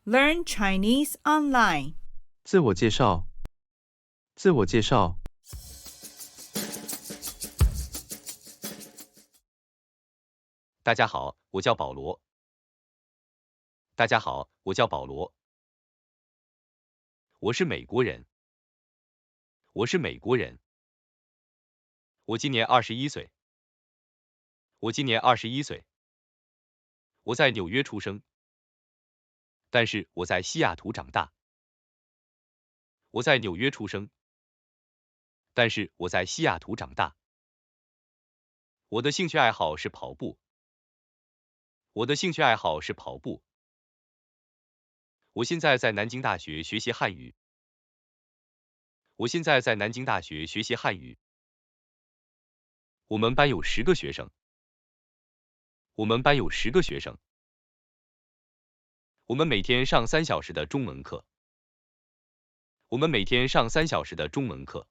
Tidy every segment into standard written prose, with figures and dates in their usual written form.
Learn Chinese online. 自我介绍，自我介绍。大家好，我叫保罗。大家好，我叫保罗。我是美国人。我是美国人。我今年21岁。我今年21岁。我在纽约出生，但是我在西雅图长大。我在纽约出生，但是我在西雅图长大。我的兴趣爱好是跑步。我的兴趣爱好是跑步。我现在在南京大学学习汉语。我现在在南京大学学习汉语。我们班有10个学生。我们班有10个学生。我们每天上3小时的中文课。我们每天上3小时的中文课。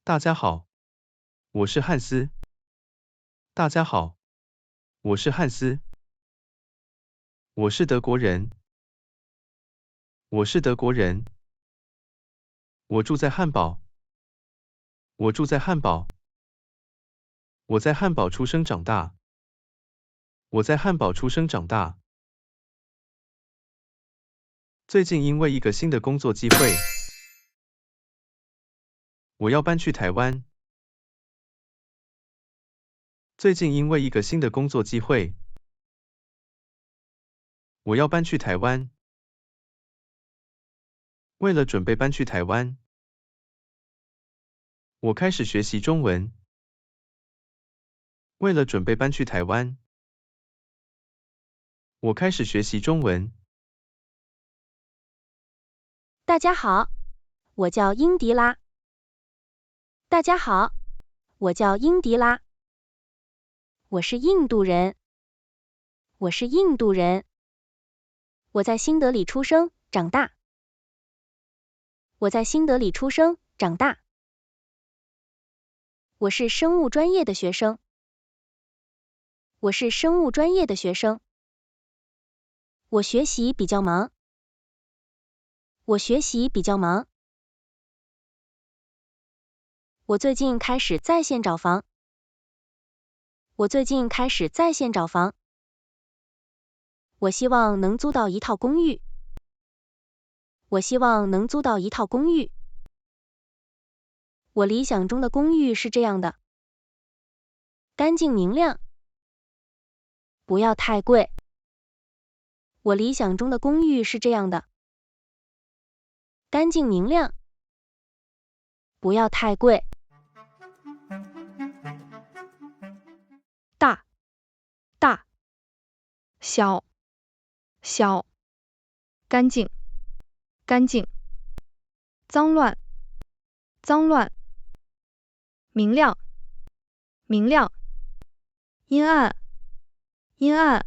大家好，我是汉斯。大家好，我是汉斯。我是德国人。我是德国人。我住在汉堡。我住在汉堡。我在汉堡出生长大。我在汉堡出生长大。最近因为一个新的工作机会，我要搬去台湾。最近因为一个新的工作机会，我要搬去台湾。为了准备搬去台湾，我开始学习中文。为了准备搬去台湾，我开始学习中文。大家好，我叫英迪拉。大家好，我叫英迪拉。我是印度人。我是印度人。我在新德里出生，长大。我在新德里出生，长大。我是生物专业的学生。我是生物专业的学生。我学习比较忙。我学习比较忙。我最近开始在线找房。我最近开始在线找房。我希望能租到一套公寓。我希望能租到一套公寓。我理想中的公寓是这样的：干净明亮，不要太贵。我理想中的公寓是这样的：干净明亮，不要太贵。大，大，小，小，干净，干净，脏乱，脏乱，明亮，明亮，阴暗，阴暗，